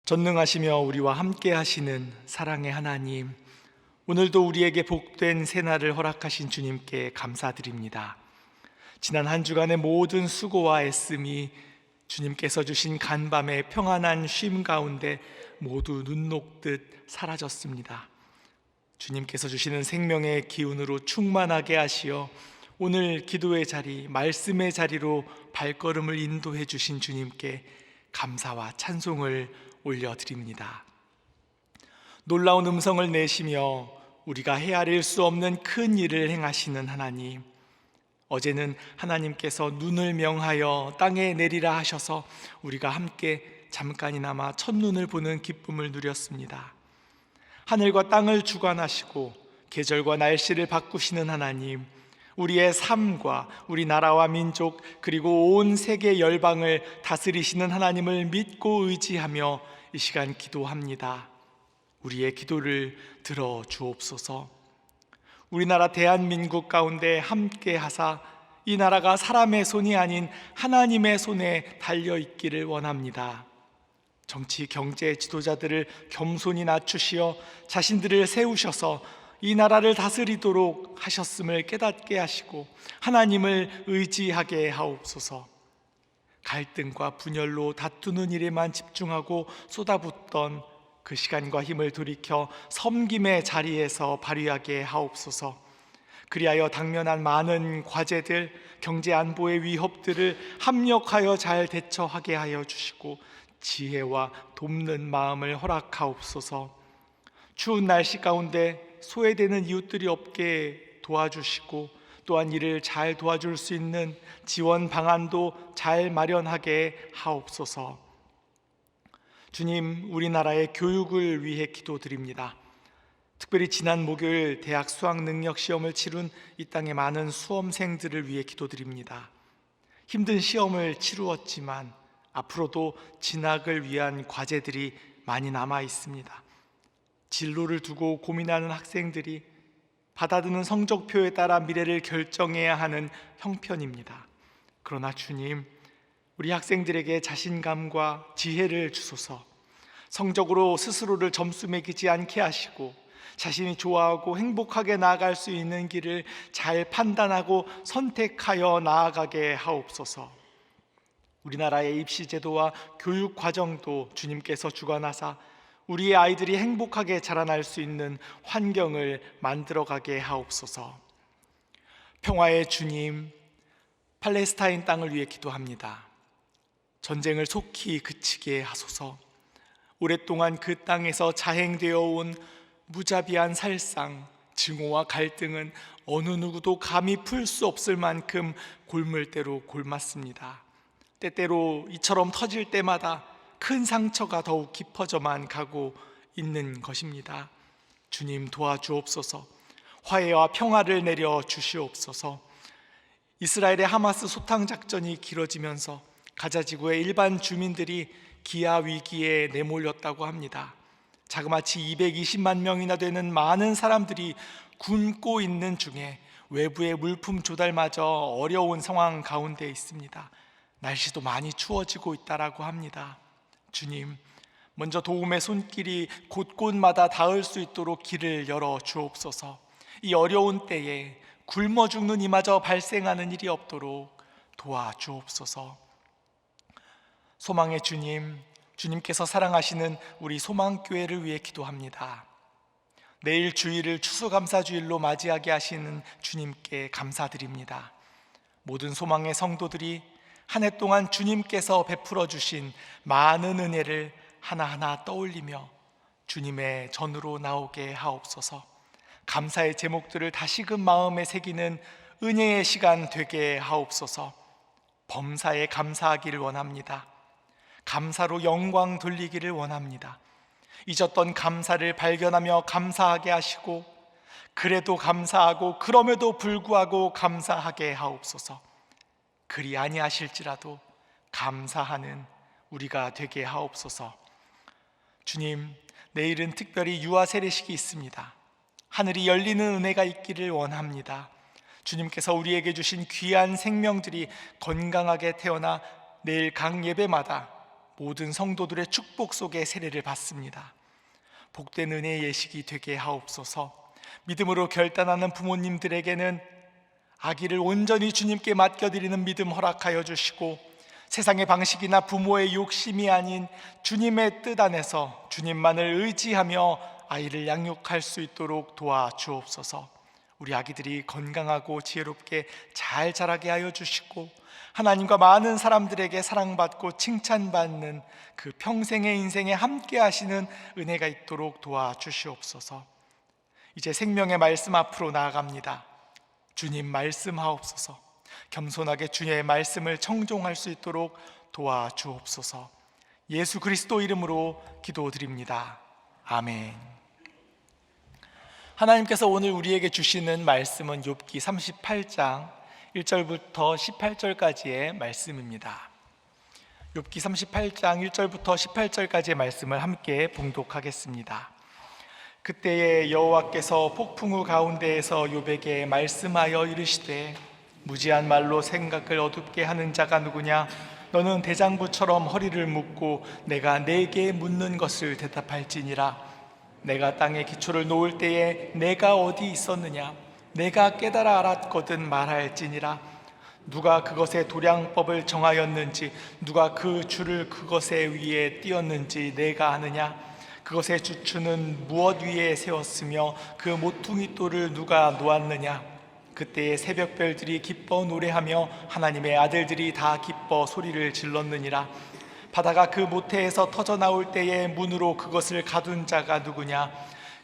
전능하시며 우리와 함께 하시는 사랑의 하나님, 오늘도 우리에게 복된 새날을 허락하신 주님께 감사드립니다. 지난 한 주간의 모든 수고와 애씀이 주님께서 주신 간밤의 평안한 쉼 가운데 모두 눈 녹듯 사라졌습니다. 주님께서 주시는 생명의 기운으로 충만하게 하시어 오늘 기도의 자리, 말씀의 자리로 발걸음을 인도해 주신 주님께 감사와 찬송을 올려드립니다. 놀라운 음성을 내시며 우리가 헤아릴 수 없는 큰 일을 행하시는 하나님, 어제는 하나님께서 눈을 명하여 땅에 내리라 하셔서 우리가 함께 잠깐이나마 첫눈을 보는 기쁨을 누렸습니다. 하늘과 땅을 주관하시고 계절과 날씨를 바꾸시는 하나님, 우리의 삶과 우리 나라와 민족 그리고 온 세계 열방을 다스리시는 하나님을 믿고 의지하며 이 시간 기도합니다. 우리의 기도를 들어 주옵소서. 우리나라 대한민국 가운데 함께 하사 이 나라가 사람의 손이 아닌 하나님의 손에 달려 있기를 원합니다. 정치, 경제 지도자들을 겸손히 낮추시어 자신들을 세우셔서 이 나라를 다스리도록 하셨음을 깨닫게 하시고 하나님을 의지하게 하옵소서. 갈등과 분열로 다투는 일에만 집중하고 쏟아붓던 그 시간과 힘을 돌이켜 섬김의 자리에서 발휘하게 하옵소서. 그리하여 당면한 많은 과제들, 경제 안보의 위협들을 합력하여 잘 대처하게 하여 주시고 지혜와 돕는 마음을 허락하옵소서. 추운 날씨 가운데 소외되는 이웃들이 없게 도와주시고 또한 이를 잘 도와줄 수 있는 지원 방안도 잘 마련하게 하옵소서. 주님, 우리나라의 교육을 위해 기도드립니다. 특별히 지난 목요일 대학 수학 능력 시험을 치룬 이 땅의 많은 수험생들을 위해 기도드립니다. 힘든 시험을 치루었지만 앞으로도 진학을 위한 과제들이 많이 남아 있습니다. 진로를 두고 고민하는 학생들이 받아드는 성적표에 따라 미래를 결정해야 하는 형편입니다. 그러나 주님, 우리 학생들에게 자신감과 지혜를 주소서. 성적으로 스스로를 점수 매기지 않게 하시고 자신이 좋아하고 행복하게 나아갈 수 있는 길을 잘 판단하고 선택하여 나아가게 하옵소서. 우리나라의 입시 제도와 교육 과정도 주님께서 주관하사 우리의 아이들이 행복하게 자라날 수 있는 환경을 만들어가게 하옵소서. 평화의 주님, 팔레스타인 땅을 위해 기도합니다. 전쟁을 속히 그치게 하소서. 오랫동안 그 땅에서 자행되어 온 무자비한 살상, 증오와 갈등은 어느 누구도 감히 풀 수 없을 만큼 골물대로 골맞습니다. 때때로 이처럼 터질 때마다 큰 상처가 더욱 깊어져만 가고 있는 것입니다. 주님, 도와주옵소서. 화해와 평화를 내려 주시옵소서. 이스라엘의 하마스 소탕 작전이 길어지면서 가자 지구의 일반 주민들이 기아 위기에 내몰렸다고 합니다. 자그마치 220만 명이나 되는 많은 사람들이 굶고 있는 중에 외부의 물품 조달마저 어려운 상황 가운데 있습니다. 날씨도 많이 추워지고 있다라고 합니다. 주님, 먼저 도움의 손길이 곳곳마다 닿을 수 있도록 길을 열어 주옵소서. 이 어려운 때에 굶어 죽는 이마저 발생하는 일이 없도록 도와주옵소서. 소망의 주님, 주님께서 사랑하시는 우리 소망교회를 위해 기도합니다. 내일 주일을 추수감사주일로 맞이하게 하시는 주님께 감사드립니다. 모든 소망의 성도들이 한 해 동안 주님께서 베풀어 주신 많은 은혜를 하나하나 떠올리며 주님의 전으로 나오게 하옵소서. 감사의 제목들을 다시금 마음에 새기는 은혜의 시간 되게 하옵소서. 범사에 감사하기를 원합니다. 감사로 영광 돌리기를 원합니다. 잊었던 감사를 발견하며 감사하게 하시고, 그래도 감사하고 그럼에도 불구하고 감사하게 하옵소서. 그리 아니하실지라도 감사하는 우리가 되게 하옵소서. 주님, 내일은 특별히 유아 세례식이 있습니다. 하늘이 열리는 은혜가 있기를 원합니다. 주님께서 우리에게 주신 귀한 생명들이 건강하게 태어나 내일 각 예배마다 모든 성도들의 축복 속에 세례를 받습니다. 복된 은혜의 예식이 되게 하옵소서. 믿음으로 결단하는 부모님들에게는 아기를 온전히 주님께 맡겨드리는 믿음 허락하여 주시고, 세상의 방식이나 부모의 욕심이 아닌 주님의 뜻 안에서 주님만을 의지하며 아이를 양육할 수 있도록 도와주옵소서. 우리 아기들이 건강하고 지혜롭게 잘 자라게 하여 주시고, 하나님과 많은 사람들에게 사랑받고 칭찬받는 그 평생의 인생에 함께 하시는 은혜가 있도록 도와주시옵소서. 이제 생명의 말씀 앞으로 나아갑니다. 주님 말씀하옵소서. 겸손하게 주의 말씀을 청종할 수 있도록 도와주옵소서. 예수 그리스도 이름으로 기도드립니다. 아멘. 하나님께서 오늘 우리에게 주시는 말씀은 욥기 38장 1절부터 18절까지의 말씀입니다. 욥기 38장 1절부터 18절까지의 말씀을 함께 봉독하겠습니다. 그때에 여호와께서 폭풍우 가운데에서 욥에게 말씀하여 이르시되, 무지한 말로 생각을 어둡게 하는 자가 누구냐? 너는 대장부처럼 허리를 묶고 내가 네게 묻는 것을 대답할지니라. 내가 땅에 기초를 놓을 때에 내가 어디 있었느냐? 내가 깨달아 알았거든 말할지니라. 누가 그것의 도량법을 정하였는지, 누가 그 줄을 그것의 위에 띄었는지 내가 아느냐? 그것의 주추는 무엇 위에 세웠으며 그 모퉁이 돌을 누가 놓았느냐? 그때의 새벽별들이 기뻐 노래하며 하나님의 아들들이 다 기뻐 소리를 질렀느니라. 바다가 그 모태에서 터져 나올 때에 문으로 그것을 가둔 자가 누구냐?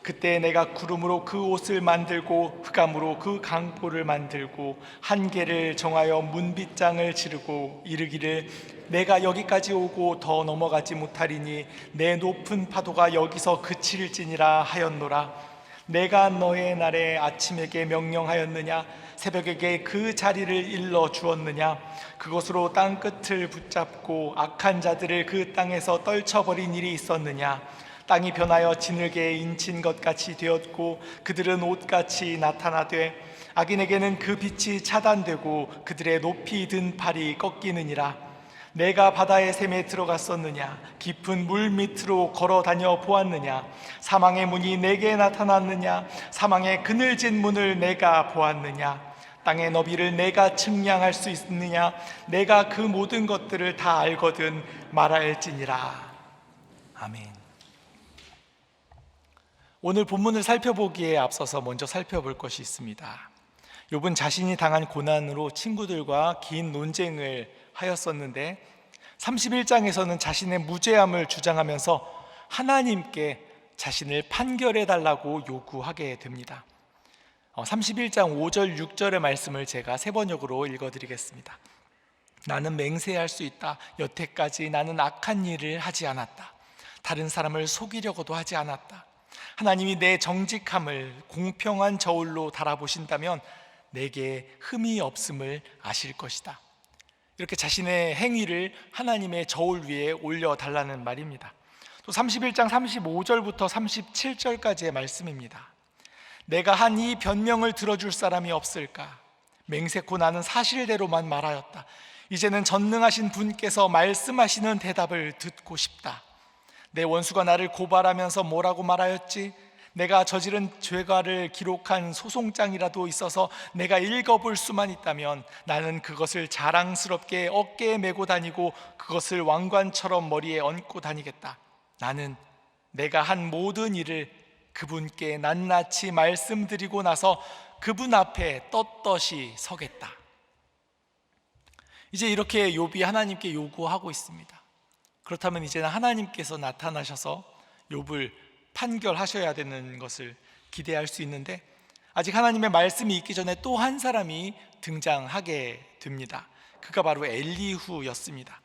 그때 내가 구름으로 그 옷을 만들고 흑암으로 그 강보를 만들고 한계를 정하여 문빗장을 지르고 이르기를, 내가 여기까지 오고 더 넘어가지 못하리니 내 높은 파도가 여기서 그칠지니라 하였노라. 내가 너의 날에 아침에게 명령하였느냐? 새벽에게 그 자리를 일러 주었느냐? 그것으로 땅 끝을 붙잡고 악한 자들을 그 땅에서 떨쳐버린 일이 있었느냐? 땅이 변하여 지늘개에 인친 것 같이 되었고 그들은 옷같이 나타나되 악인에게는 그 빛이 차단되고 그들의 높이 든 팔이 꺾이느니라. 내가 바다의 샘에 들어갔었느냐? 깊은 물 밑으로 걸어 다녀 보았느냐? 사망의 문이 내게 나타났느냐? 사망의 그늘진 문을 내가 보았느냐? 땅의 너비를 내가 측량할 수 있느냐? 내가 그 모든 것들을 다 알거든 말할지니라. 아멘. 오늘 본문을 살펴보기에 앞서서 먼저 살펴볼 것이 있습니다. 욥은 자신이 당한 고난으로 친구들과 긴 논쟁을 하였었는데 31장에서는 자신의 무죄함을 주장하면서 하나님께 자신을 판결해 달라고 요구하게 됩니다. 31장 5절 6절의 말씀을 제가 세 번역으로 읽어드리겠습니다. 나는 맹세할 수 있다. 여태까지 나는 악한 일을 하지 않았다. 다른 사람을 속이려고도 하지 않았다. 하나님이 내 정직함을 공평한 저울로 달아보신다면 내게 흠이 없음을 아실 것이다. 이렇게 자신의 행위를 하나님의 저울 위에 올려달라는 말입니다. 또 31장 35절부터 37절까지의 말씀입니다. 내가 한 이 변명을 들어줄 사람이 없을까? 맹세코 나는 사실대로만 말하였다. 이제는 전능하신 분께서 말씀하시는 대답을 듣고 싶다. 내 원수가 나를 고발하면서 뭐라고 말하였지? 내가 저지른 죄가를 기록한 소송장이라도 있어서 내가 읽어볼 수만 있다면 나는 그것을 자랑스럽게 어깨에 메고 다니고 그것을 왕관처럼 머리에 얹고 다니겠다. 나는 내가 한 모든 일을 그분께 낱낱이 말씀드리고 나서 그분 앞에 떳떳이 서겠다. 이제 이렇게 욥이 하나님께 요구하고 있습니다. 그렇다면 이제는 하나님께서 나타나셔서 욥을 판결하셔야 되는 것을 기대할 수 있는데, 아직 하나님의 말씀이 있기 전에 또 한 사람이 등장하게 됩니다. 그가 바로 엘리후였습니다.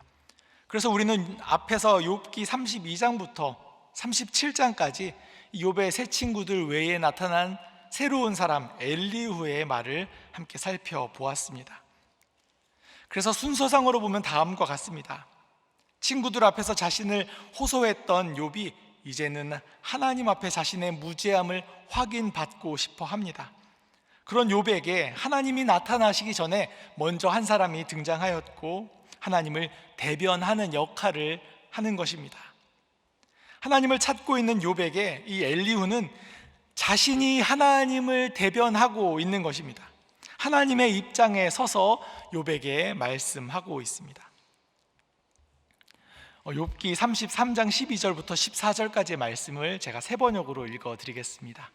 그래서 우리는 앞에서 욥기 32장부터 37장까지 욥의 세 친구들 외에 나타난 새로운 사람 엘리후의 말을 함께 살펴보았습니다. 그래서 순서상으로 보면 다음과 같습니다. 친구들 앞에서 자신을 호소했던 욥이 이제는 하나님 앞에 자신의 무죄함을 확인받고 싶어 합니다. 그런 욥에게 하나님이 나타나시기 전에 먼저 한 사람이 등장하였고 하나님을 대변하는 역할을 하는 것입니다. 하나님을 찾고 있는 욥에게 이 엘리후는 자신이 하나님을 대변하고 있는 것입니다. 하나님의 입장에 서서 욥에게 말씀하고 있습니다. 욥기 33장 12절부터 14절까지의 말씀을 제가 세 번역으로 읽어드리겠습니다.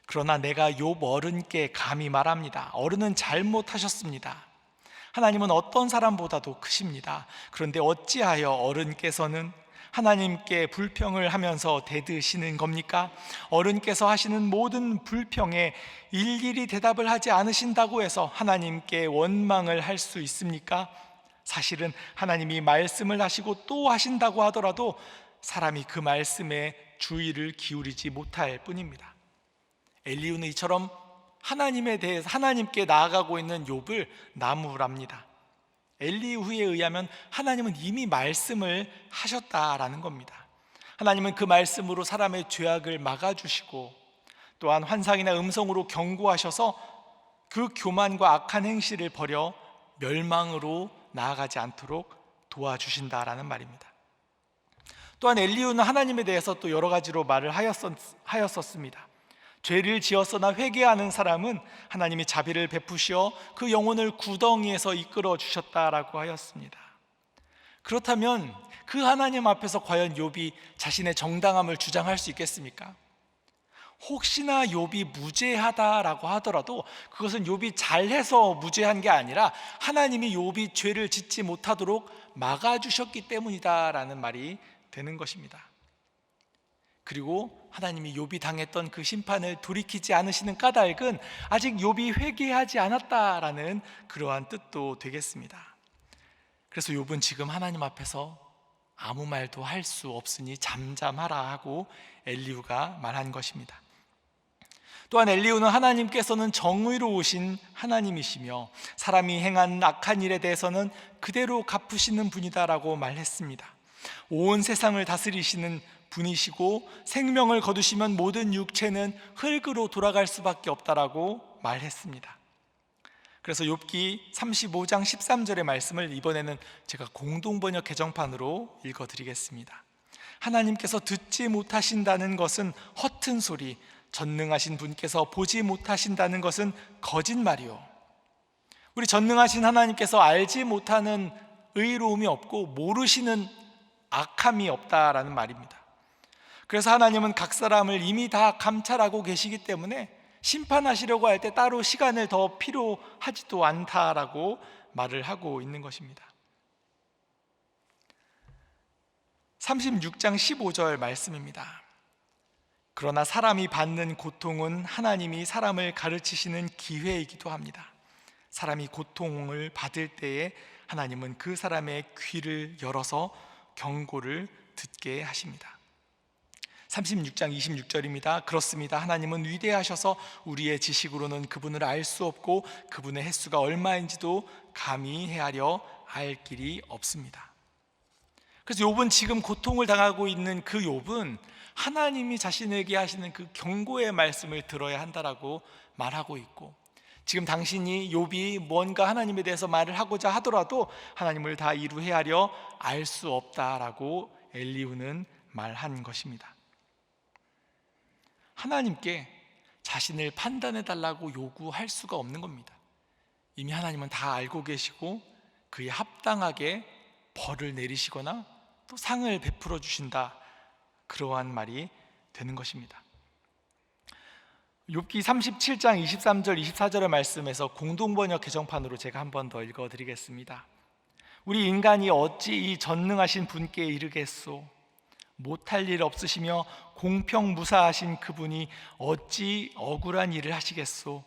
그러나 내가 욥 어른께 감히 말합니다. 어른은 잘못하셨습니다. 하나님은 어떤 사람보다도 크십니다. 그런데 어찌하여 어른께서는 하나님께 불평을 하면서 대드시는 겁니까? 어른께서 하시는 모든 불평에 일일이 대답을 하지 않으신다고 해서 하나님께 원망을 할 수 있습니까? 사실은 하나님이 말씀을 하시고 또 하신다고 하더라도 사람이 그 말씀에 주의를 기울이지 못할 뿐입니다. 엘리후는 이처럼 하나님에 대해서 하나님께 나아가고 있는 욥을 나무랍니다. 엘리후에 의하면 하나님은 이미 말씀을 하셨다라는 겁니다. 하나님은 그 말씀으로 사람의 죄악을 막아주시고 또한 환상이나 음성으로 경고하셔서 그 교만과 악한 행실을 버려 멸망으로 나아가지 않도록 도와주신다라는 말입니다. 또한 엘리후는 하나님에 대해서 또 여러 가지로 말을 하였었습니다. 죄를 지었으나 회개하는 사람은 하나님이 자비를 베푸시어 그 영혼을 구덩이에서 이끌어 주셨다라고 하였습니다. 그렇다면 그 하나님 앞에서 과연 욥이 자신의 정당함을 주장할 수 있겠습니까? 혹시나 욥이 무죄하다라고 하더라도 그것은 욥이 잘해서 무죄한 게 아니라 하나님이 욥이 죄를 짓지 못하도록 막아주셨기 때문이다라는 말이 되는 것입니다. 그리고 하나님이 욥이 당했던 그 심판을 돌이키지 않으시는 까닭은 아직 욥이 회개하지 않았다라는 그러한 뜻도 되겠습니다. 그래서 욥은 지금 하나님 앞에서 아무 말도 할 수 없으니 잠잠하라 하고 엘리후가 말한 것입니다. 또한 엘리후는 하나님께서는 정의로우신 하나님이시며 사람이 행한 악한 일에 대해서는 그대로 갚으시는 분이다라고 말했습니다. 온 세상을 다스리시는 분이시고 생명을 거두시면 모든 육체는 흙으로 돌아갈 수밖에 없다라고 말했습니다. 그래서 욥기 35장 13절의 말씀을 이번에는 제가 공동번역 개정판으로 읽어드리겠습니다. 하나님께서 듣지 못하신다는 것은 허튼 소리, 전능하신 분께서 보지 못하신다는 것은 거짓말이요. 우리 전능하신 하나님께서 알지 못하는 의로움이 없고 모르시는 악함이 없다라는 말입니다. 그래서 하나님은 각 사람을 이미 다 감찰하고 계시기 때문에 심판하시려고 할 때 따로 시간을 더 필요하지도 않다라고 말을 하고 있는 것입니다. 36장 15절 말씀입니다. 그러나 사람이 받는 고통은 하나님이 사람을 가르치시는 기회이기도 합니다. 사람이 고통을 받을 때에 하나님은 그 사람의 귀를 열어서 경고를 듣게 하십니다. 36장 26절입니다. 그렇습니다. 하나님은 위대하셔서 우리의 지식으로는 그분을 알 수 없고 그분의 횟수가 얼마인지도 감히 헤아려 알 길이 없습니다. 그래서 욥은 지금 고통을 당하고 있는 그 욥은 하나님이 자신에게 하시는 그 경고의 말씀을 들어야 한다라고 말하고 있고, 지금 당신이 욥이 뭔가 하나님에 대해서 말을 하고자 하더라도 하나님을 다 이루 헤아려 알 수 없다라고 엘리후는 말한 것입니다. 하나님께 자신을 판단해 달라고 요구할 수가 없는 겁니다. 이미 하나님은 다 알고 계시고 그에 합당하게 벌을 내리시거나 또 상을 베풀어 주신다, 그러한 말이 되는 것입니다. 욥기 37장 23절 24절의 말씀에서 공동번역 개정판으로 제가 한 번 더 읽어드리겠습니다. 우리 인간이 어찌 이 전능하신 분께 이르겠소? 못할 일 없으시며 공평무사하신 그분이 어찌 억울한 일을 하시겠소?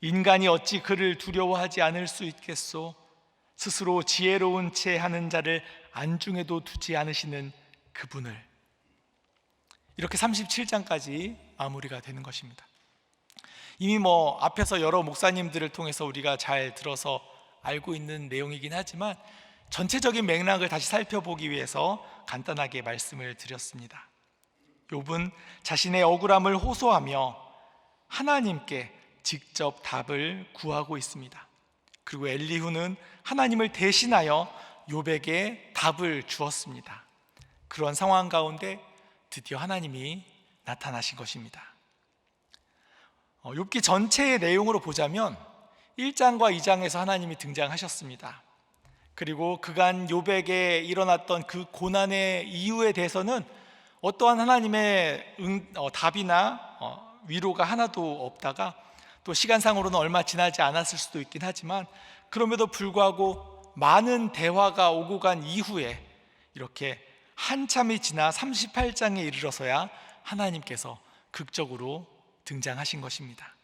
인간이 어찌 그를 두려워하지 않을 수 있겠소? 스스로 지혜로운 채 하는 자를 안중에도 두지 않으시는 그분을. 이렇게 37장까지 마무리가 되는 것입니다. 이미 앞에서 여러 목사님들을 통해서 우리가 잘 들어서 알고 있는 내용이긴 하지만 전체적인 맥락을 다시 살펴보기 위해서 간단하게 말씀을 드렸습니다. 욥은 자신의 억울함을 호소하며 하나님께 직접 답을 구하고 있습니다. 그리고 엘리후는 하나님을 대신하여 욥에게 답을 주었습니다. 그런 상황 가운데 드디어 하나님이 나타나신 것입니다. 욥기 전체의 내용으로 보자면 1장과 2장에서 하나님이 등장하셨습니다. 그리고 그간 욥에게 일어났던 그 고난의 이유에 대해서는 어떠한 하나님의 답이나 위로가 하나도 없다가, 또 시간상으로는 얼마 지나지 않았을 수도 있긴 하지만 그럼에도 불구하고 많은 대화가 오고 간 이후에 이렇게 한참이 지나 38장에 이르러서야 하나님께서 극적으로 등장하신 것입니다.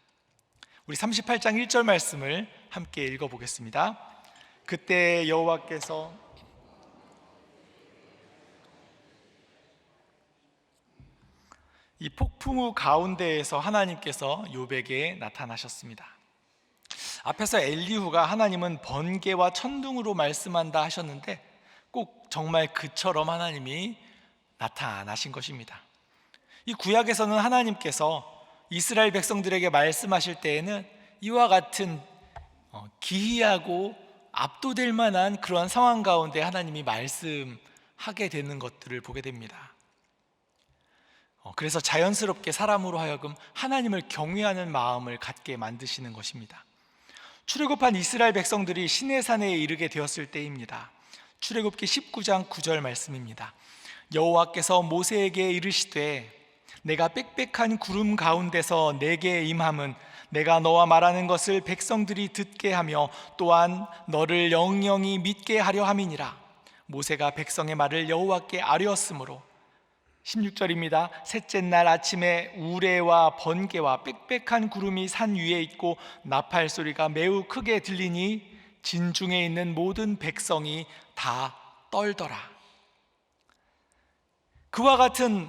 우리 38장 1절 말씀을 함께 읽어보겠습니다. 그때 여호와께서 이 폭풍우 가운데에서 하나님께서 욥에게 나타나셨습니다. 앞에서 엘리후가 하나님은 번개와 천둥으로 말씀한다 하셨는데 꼭 정말 그처럼 하나님이 나타나신 것입니다. 이 구약에서는 하나님께서 이스라엘 백성들에게 말씀하실 때에는 이와 같은 기이하고 압도될 만한 그런 상황 가운데 하나님이 말씀하게 되는 것들을 보게 됩니다. 그래서 자연스럽게 사람으로 하여금 하나님을 경외하는 마음을 갖게 만드시는 것입니다. 출애굽한 이스라엘 백성들이 시내산에 이르게 되었을 때입니다. 출애굽기 19장 9절 말씀입니다. 여호와께서 모세에게 이르시되 내가 빽빽한 구름 가운데서 내게 임함은 내가 너와 말하는 것을 백성들이 듣게 하며 또한 너를 영영이 믿게 하려 함이니라. 모세가 백성의 말을 여호와께 아뢰었으므로 16절입니다. 셋째 날 아침에 우레와 번개와 빽빽한 구름이 산 위에 있고 나팔 소리가 매우 크게 들리니 진중에 있는 모든 백성이 다 떨더라. 그와 같은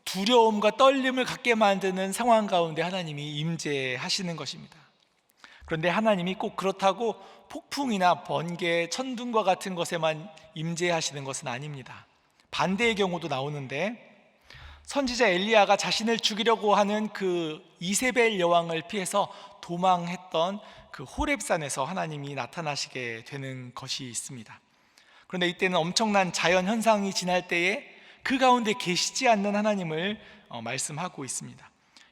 두려움과 떨림을 갖게 만드는 상황 가운데 하나님이 임재하시는 것입니다. 그런데 하나님이 꼭 그렇다고 폭풍이나 번개, 천둥과 같은 것에만 임재하시는 것은 아닙니다. 반대의 경우도 나오는데, 선지자 엘리야가 자신을 죽이려고 하는 그 이세벨 여왕을 피해서 도망했던 그 호렙산에서 하나님이 나타나시게 되는 것이 있습니다. 그런데 이때는 엄청난 자연 현상이 지날 때에 그 가운데 계시지 않는 하나님을 말씀하고 있습니다.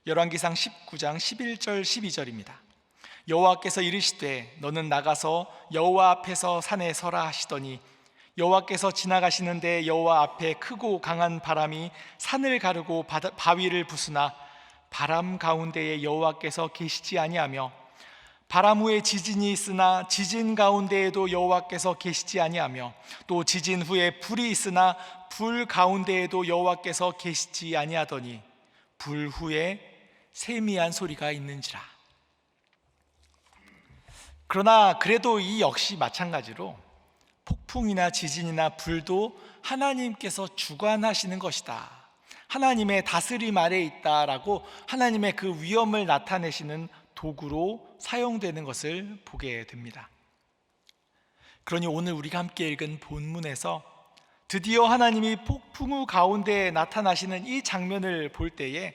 열왕기상 19장 11절 12절입니다. 여호와께서 이르시되 너는 나가서 여호와 앞에서 산에 서라 하시더니 여호와께서 지나가시는데 여호와 앞에 크고 강한 바람이 산을 가르고 바위를 부수나 바람 가운데에 여호와께서 계시지 아니하며 바람 후에 지진이 있으나 지진 가운데에도 여호와께서 계시지 아니하며 또 지진 후에 불이 있으나 불 가운데에도 여호와께서 계시지 아니하더니 불 후에 세미한 소리가 있는지라. 그러나 그래도 이 역시 마찬가지로 폭풍이나 지진이나 불도 하나님께서 주관하시는 것이다, 하나님의 다스림 아래에 있다라고 하나님의 그 위엄을 나타내시는 도구로 사용되는 것을 보게 됩니다. 그러니 오늘 우리가 함께 읽은 본문에서 드디어 하나님이 폭풍우 가운데 나타나시는 이 장면을 볼 때에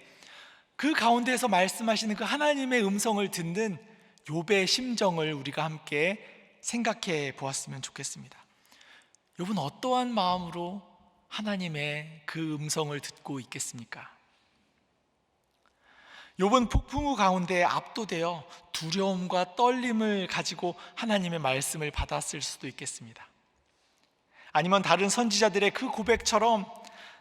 그 가운데에서 말씀하시는 그 하나님의 음성을 듣는 욥의 심정을 우리가 함께 생각해 보았으면 좋겠습니다. 욥은 어떠한 마음으로 하나님의 그 음성을 듣고 있겠습니까? 욥은 폭풍우 가운데 압도되어 두려움과 떨림을 가지고 하나님의 말씀을 받았을 수도 있겠습니다. 아니면 다른 선지자들의 그 고백처럼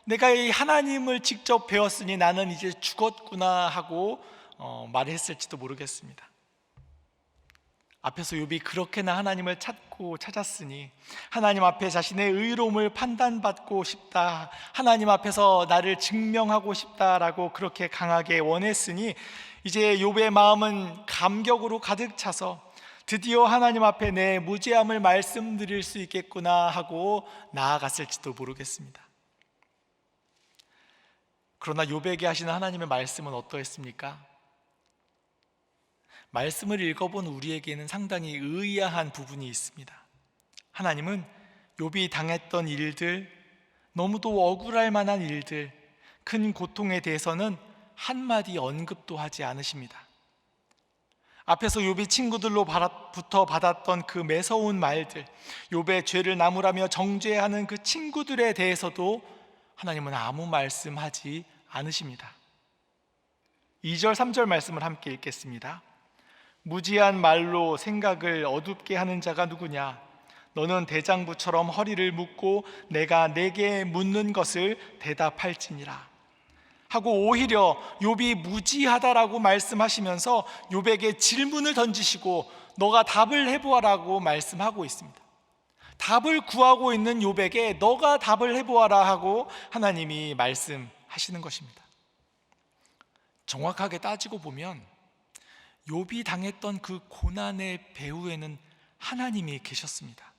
내가 이 하나님을 직접 배웠으니 나는 이제 죽었구나 하고 말했을지도 모르겠습니다. 앞에서 욥이 그렇게나 하나님을 찾았으니 하나님 앞에 자신의 의로움을 판단받고 싶다, 하나님 앞에서 나를 증명하고 싶다라고 그렇게 강하게 원했으니 이제 욥의 마음은 감격으로 가득 차서 드디어 하나님 앞에 내 무죄함을 말씀드릴 수 있겠구나 하고 나아갔을지도 모르겠습니다. 그러나 욥에게 하시는 하나님의 말씀은 어떠했습니까? 말씀을 읽어본 우리에게는 상당히 의아한 부분이 있습니다. 하나님은 욥이 당했던 일들, 너무도 억울할 만한 일들, 큰 고통에 대해서는 한마디 언급도 하지 않으십니다. 앞에서 욥이 친구들로부터 받았던 그 매서운 말들, 욥의 죄를 나무라며 정죄하는 그 친구들에 대해서도 하나님은 아무 말씀하지 않으십니다. 2절 3절 말씀을 함께 읽겠습니다. 무지한 말로 생각을 어둡게 하는 자가 누구냐? 너는 대장부처럼 허리를 묶고 내가 내게 묻는 것을 대답할지니라 하고, 오히려 욥이 무지하다라고 말씀하시면서 욥에게 질문을 던지시고 너가 답을 해보아라고 말씀하고 있습니다. 답을 구하고 있는 욥에게 너가 답을 해보아라 하고 하나님이 말씀하시는 것입니다. 정확하게 따지고 보면 욥이 당했던 그 고난의 배후에는 하나님이 계셨습니다.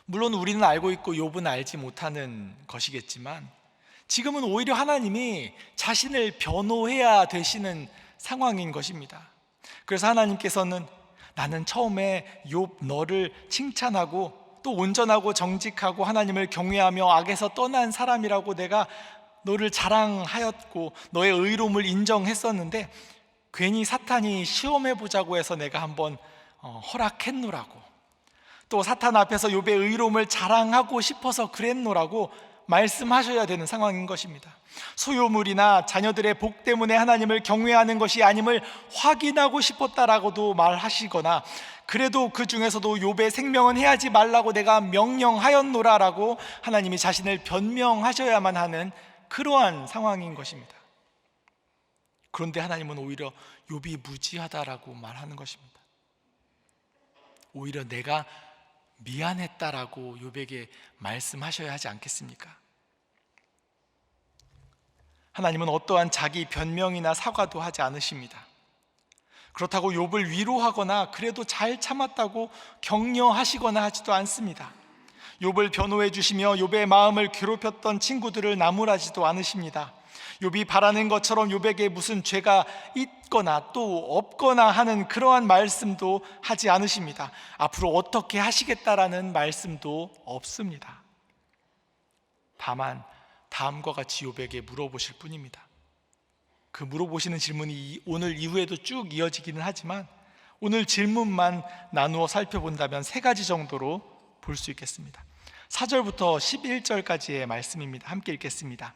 물론 우리는 알고 있고 욥은 알지 못하는 것이겠지만 지금은 오히려 하나님이 자신을 변호해야 되시는 상황인 것입니다. 그래서 하나님께서는 나는 처음에 욥 너를 칭찬하고 또 온전하고 정직하고 하나님을 경외하며 악에서 떠난 사람이라고 내가 너를 자랑하였고 너의 의로움을 인정했었는데 괜히 사탄이 시험해보자고 해서 내가 한번 허락했노라고, 또 사탄 앞에서 욥의 의로움을 자랑하고 싶어서 그랬노라고 말씀하셔야 되는 상황인 것입니다. 소유물이나 자녀들의 복 때문에 하나님을 경외하는 것이 아님을 확인하고 싶었다라고도 말하시거나, 그래도 그 중에서도 욥의 생명은 해하지 말라고 내가 명령하였노라라고 하나님이 자신을 변명하셔야만 하는 그러한 상황인 것입니다. 그런데 하나님은 오히려 욥이 무지하다라고 말하는 것입니다. 오히려 내가 미안했다라고 욥에게 말씀하셔야 하지 않겠습니까? 하나님은 어떠한 자기 변명이나 사과도 하지 않으십니다. 그렇다고 욥을 위로하거나 그래도 잘 참았다고 격려하시거나 하지도 않습니다. 욥을 변호해 주시며 욥의 마음을 괴롭혔던 친구들을 나무라지도 않으십니다. 욥이 바라는 것처럼 욥에게 무슨 죄가 있거나 또 없거나 하는 그러한 말씀도 하지 않으십니다. 앞으로 어떻게 하시겠다라는 말씀도 없습니다. 다만 다음과 같이 욥에게 물어보실 뿐입니다. 그 물어보시는 질문이 오늘 이후에도 쭉 이어지기는 하지만 오늘 질문만 나누어 살펴본다면 3가지 정도로 볼 수 있겠습니다. 4절부터 11절까지의 말씀입니다. 함께 읽겠습니다.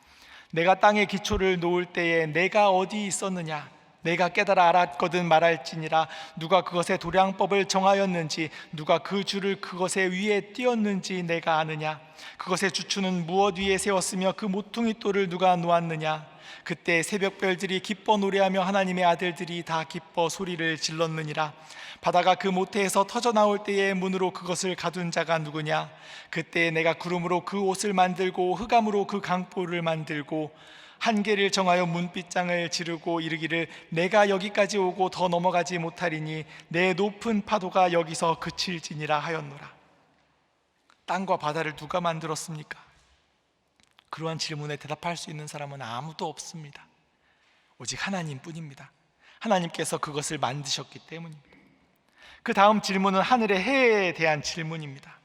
내가 땅에 기초를 놓을 때에 내가 어디 있었느냐? 내가 깨달아 알았거든 말할지니라. 누가 그것의 도량법을 정하였는지, 누가 그 줄을 그것의 위에 띄었는지 내가 아느냐? 그것의 주추는 무엇 위에 세웠으며 그 모퉁이 돌을 누가 놓았느냐? 그때 새벽별들이 기뻐 노래하며 하나님의 아들들이 다 기뻐 소리를 질렀느니라. 바다가 그 모태에서 터져 나올 때에 문으로 그것을 가둔 자가 누구냐? 그때 내가 구름으로 그 옷을 만들고 흑암으로 그 강보를 만들고 한계를 정하여 문빗장을 지르고 이르기를 내가 여기까지 오고 더 넘어가지 못하리니 내 높은 파도가 여기서 그칠지니라 하였노라. 땅과 바다를 누가 만들었습니까? 그러한 질문에 대답할 수 있는 사람은 아무도 없습니다. 오직 하나님뿐입니다. 하나님께서 그것을 만드셨기 때문입니다. 그 다음 질문은 하늘의 해에 대한 질문입니다.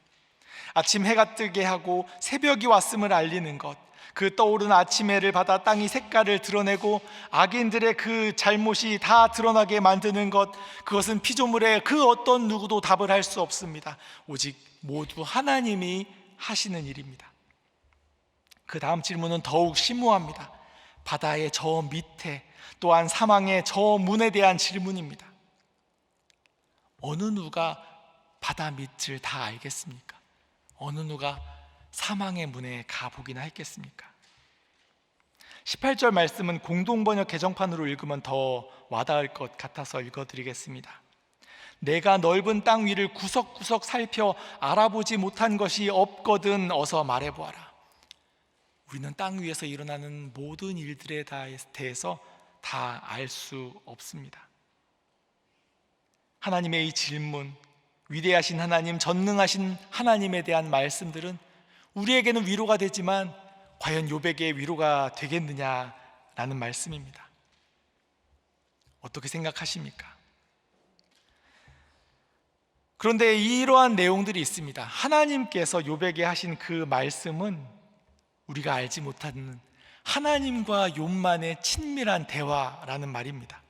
아침 해가 뜨게 하고 새벽이 왔음을 알리는 것, 그 떠오르는 아침 해를 받아 땅이 색깔을 드러내고 악인들의 그 잘못이 다 드러나게 만드는 것, 그것은 피조물의 그 어떤 누구도 답을 할 수 없습니다. 오직 모두 하나님이 하시는 일입니다. 그 다음 질문은 더욱 심오합니다. 바다의 저 밑에, 또한 사망의 저 문에 대한 질문입니다. 어느 누가 바다 밑을 다 알겠습니까? 어느 누가 사망의 문에 가보기나 했겠습니까? 18절 말씀은 공동번역 개정판으로 읽으면 더 와닿을 것 같아서 읽어드리겠습니다. 내가 넓은 땅 위를 구석구석 살펴 알아보지 못한 것이 없거든 어서 말해보아라. 우리는 땅 위에서 일어나는 모든 일들에 대해서 다 알 수 없습니다. 하나님의 이 질문, 위대하신 하나님, 전능하신 하나님에 대한 말씀들은 우리에게는 위로가 되지만 과연 욥에게 위로가 되겠느냐라는 말씀입니다. 어떻게 생각하십니까? 그런데 이러한 내용들이 있습니다. 하나님께서 욥에게 하신 그 말씀은 우리가 알지 못하는 하나님과 욥만의 친밀한 대화라는 말입니다.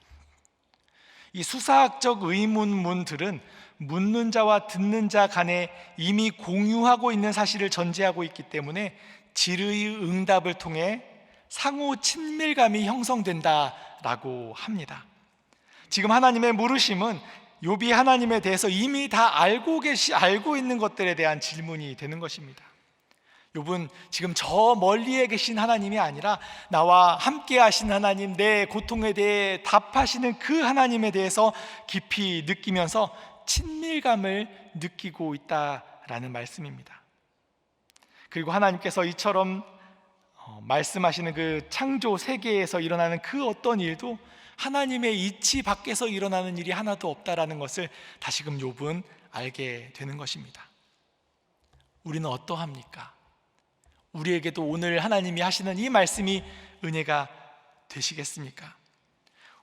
이 수사학적 의문문들은 묻는 자와 듣는 자 간에 이미 공유하고 있는 사실을 전제하고 있기 때문에 질의 응답을 통해 상호 친밀감이 형성된다라고 합니다. 지금 하나님의 물으심은 욥이 하나님에 대해서 이미 다 알고 있는 것들에 대한 질문이 되는 것입니다. 욥은 지금 저 멀리에 계신 하나님이 아니라 나와 함께 하신 하나님, 내 고통에 대해 답하시는 그 하나님에 대해서 깊이 느끼면서 친밀감을 느끼고 있다라는 말씀입니다. 그리고 하나님께서 이처럼 말씀하시는 그 창조 세계에서 일어나는 그 어떤 일도 하나님의 이치 밖에서 일어나는 일이 하나도 없다라는 것을 다시금 욥은 알게 되는 것입니다. 우리는 어떠합니까? 우리에게도 오늘 하나님이 하시는 이 말씀이 은혜가 되시겠습니까?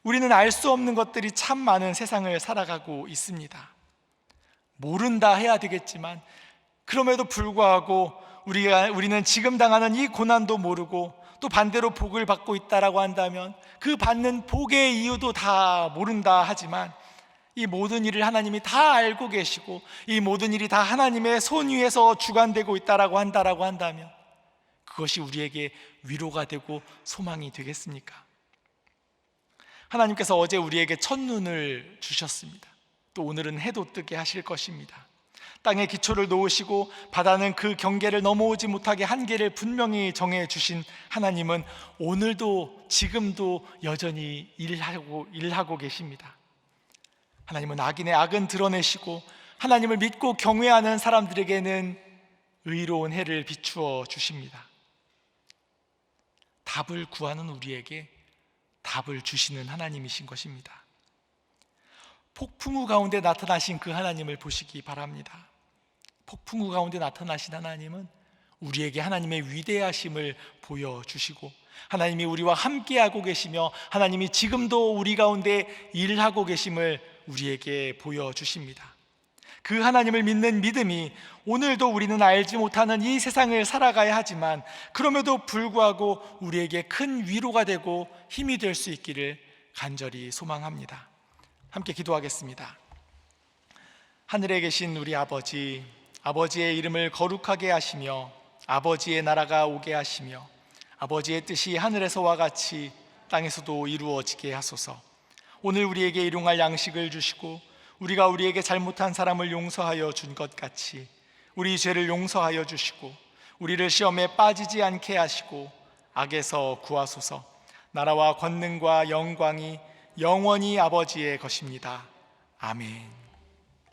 우리는 알 수 없는 것들이 참 많은 세상을 살아가고 있습니다. 모른다 해야 되겠지만 그럼에도 불구하고 우리는 지금 당하는 이 고난도 모르고 또 반대로 복을 받고 있다라고 한다면 그 받는 복의 이유도 다 모른다 하지만 이 모든 일을 하나님이 다 알고 계시고 이 모든 일이 다 하나님의 손 위에서 주관되고 있다라고 한다면 그것이 우리에게 위로가 되고 소망이 되겠습니까? 하나님께서 어제 우리에게 첫눈을 주셨습니다. 또 오늘은 해도 뜨게 하실 것입니다. 땅의 기초를 놓으시고 바다는 그 경계를 넘어오지 못하게 한계를 분명히 정해주신 하나님은 오늘도 지금도 여전히 일하고 계십니다. 하나님은 악인의 악은 드러내시고 하나님을 믿고 경외하는 사람들에게는 의로운 해를 비추어 주십니다. 답을 구하는 우리에게 답을 주시는 하나님이신 것입니다. 폭풍우 가운데 나타나신 그 하나님을 보시기 바랍니다. 폭풍우 가운데 나타나신 하나님은 우리에게 하나님의 위대하심을 보여주시고 하나님이 우리와 함께하고 계시며 하나님이 지금도 우리 가운데 일하고 계심을 우리에게 보여주십니다. 그 하나님을 믿는 믿음이 오늘도 우리는 알지 못하는 이 세상을 살아가야 하지만 그럼에도 불구하고 우리에게 큰 위로가 되고 힘이 될 수 있기를 간절히 소망합니다. 함께 기도하겠습니다. 하늘에 계신 우리 아버지, 아버지의 이름을 거룩하게 하시며 아버지의 나라가 오게 하시며 아버지의 뜻이 하늘에서와 같이 땅에서도 이루어지게 하소서. 오늘 우리에게 일용할 양식을 주시고 우리가 우리에게 잘못한 사람을 용서하여 준 것 같이 우리 죄를 용서하여 주시고 우리를 시험에 빠지지 않게 하시고 악에서 구하소서. 나라와 권능과 영광이 영원히 아버지의 것입니다. 아멘.